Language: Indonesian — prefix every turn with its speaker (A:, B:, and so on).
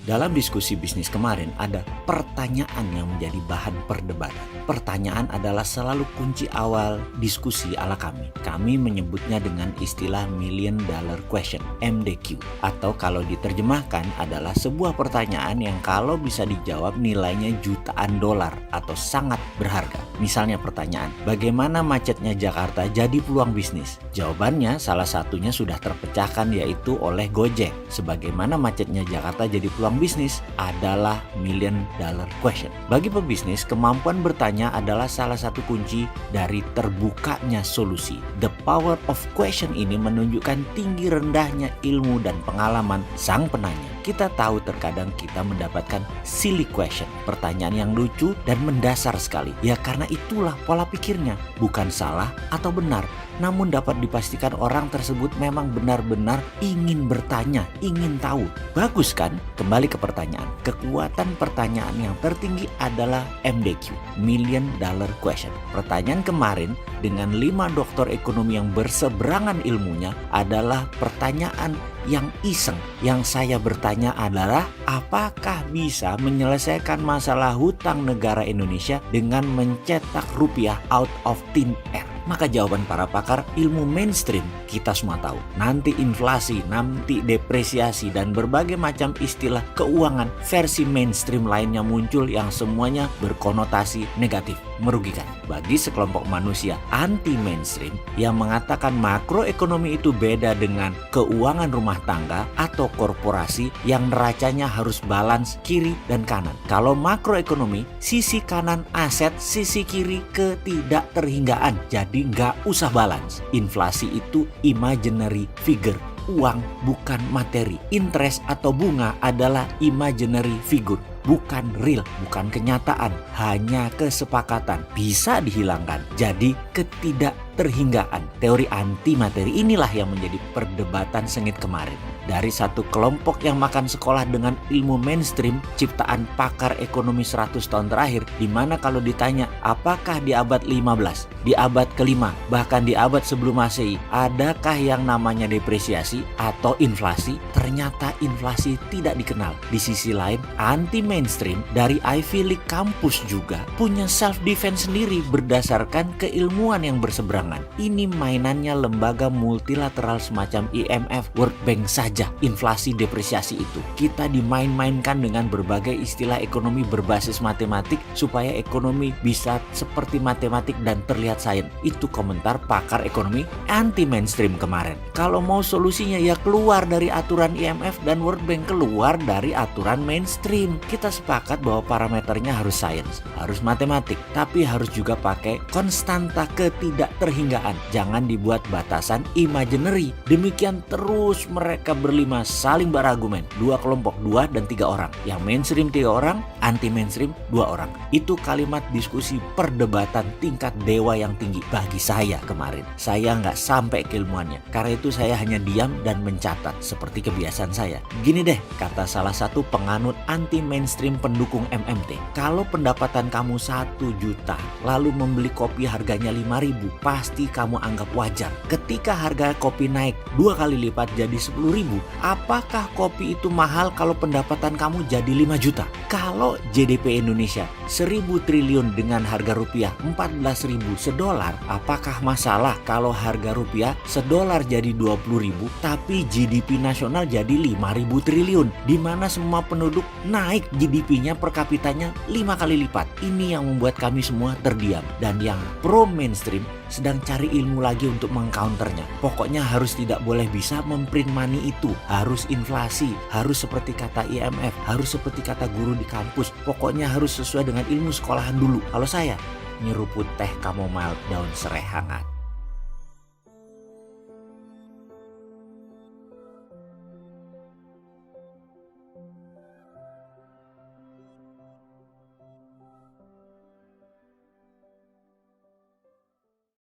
A: Dalam diskusi bisnis kemarin ada pertanyaan yang menjadi bahan perdebatan. Pertanyaan adalah selalu kunci awal diskusi ala kami. Kami menyebutnya dengan istilah Million Dollar Question, MDQ. Atau kalau diterjemahkan adalah sebuah pertanyaan yang kalau bisa dijawab nilainya jutaan dolar atau sangat berharga. Misalnya pertanyaan, bagaimana macetnya Jakarta jadi peluang bisnis? Jawabannya salah satunya sudah terpecahkan yaitu oleh Gojek. Sebagaimana macetnya Jakarta jadi peluang bisnis adalah Million Dollar Question. Bagi pebisnis, kemampuan bertanya adalah salah satu kunci dari terbukanya solusi. The power of question ini menunjukkan tinggi rendahnya ilmu dan pengalaman sang penanya. Kita tahu terkadang kita mendapatkan silly question, pertanyaan yang lucu dan mendasar sekali. Ya karena itulah pola pikirnya, bukan salah atau benar, namun dapat dipastikan orang tersebut memang benar-benar ingin bertanya, ingin tahu. Bagus kan? Kembali ke pertanyaan. Kekuatan pertanyaan yang tertinggi adalah MDQ, Million Dollar Question. Pertanyaan kemarin dengan 5 doktor ekonomi yang berseberangan ilmunya adalah pertanyaan yang iseng. Yang saya bertanya adalah, apakah bisa menyelesaikan masalah hutang negara Indonesia dengan mencetak rupiah out of thin air? Maka jawaban para pakar ilmu mainstream kita semua tahu. Nanti inflasi, nanti depresiasi, dan berbagai macam istilah keuangan versi mainstream lainnya muncul yang semuanya berkonotasi negatif, merugikan. Bagi sekelompok manusia anti mainstream yang mengatakan makroekonomi itu beda dengan keuangan rumah tangga atau korporasi yang neracanya harus balance kiri dan kanan. Kalau makroekonomi, sisi kanan aset, sisi kiri ketidakterhinggaan. Jadi nggak usah balance. Inflasi itu imaginary figure. Uang bukan materi. Interest atau bunga adalah imaginary figure, bukan real, bukan kenyataan, hanya kesepakatan. Bisa dihilangkan. Jadi ketidakterhinggaan. Teori anti materi inilah yang menjadi perdebatan sengit kemarin. Dari satu kelompok yang makan sekolah dengan ilmu mainstream ciptaan pakar ekonomi 100 tahun terakhir, di mana kalau ditanya apakah di abad 15, di abad ke-5, bahkan di abad sebelum Masehi, adakah yang namanya depresiasi atau inflasi? Ternyata inflasi tidak dikenal. Di sisi lain, anti mainstream dari Ivy League kampus juga punya self defense sendiri berdasarkan keilmuan yang berseberangan. Ini mainannya lembaga multilateral semacam IMF, World Bank saja. Inflasi depresiasi itu kita dimain-mainkan dengan berbagai istilah ekonomi berbasis matematik supaya ekonomi bisa seperti matematik dan terlihat sains. Itu komentar pakar ekonomi anti mainstream kemarin. Kalau mau solusinya ya keluar dari aturan IMF dan World Bank, keluar dari aturan mainstream. Kita sepakat bahwa parameternya harus sains, harus matematik, tapi harus juga pakai konstanta ketidakterhinggaan. Jangan dibuat batasan imaginary. Demikian terus mereka berlima saling berargumen. 2 kelompok, 2 dan 3 orang. Yang mainstream 3 orang, anti mainstream 2 orang. Itu kalimat diskusi perdebatan tingkat dewa yang tinggi bagi saya kemarin. Saya nggak sampai keilmuannya. Karena itu saya hanya diam dan mencatat seperti kebiasaan saya. Gini deh, kata salah satu penganut anti mainstream pendukung MMT. Kalau pendapatan kamu 1 juta, lalu membeli kopi harganya 5.000, pasti kamu anggap wajar. Ketika harga kopi naik 2 kali lipat jadi 10.000, apakah kopi itu mahal kalau pendapatan kamu jadi 5 juta? Kalau GDP Indonesia 1.000 triliun dengan harga rupiah 14.000 sedolar, apakah masalah kalau harga rupiah sedolar jadi 20.000 tapi GDP nasional jadi 5.000 triliun, di mana semua penduduk naik GDP-nya per kapitanya 5 kali lipat? Ini yang membuat kami semua terdiam, dan yang pro mainstream sedang cari ilmu lagi untuk mengcounternya. Pokoknya harus tidak boleh bisa memprint money itu, harus inflasi, harus seperti kata IMF, harus seperti kata guru di kampus. Pokoknya harus sesuai dengan ilmu sekolahan dulu. Kalau saya nyeruput teh chamomile daun serai hangat.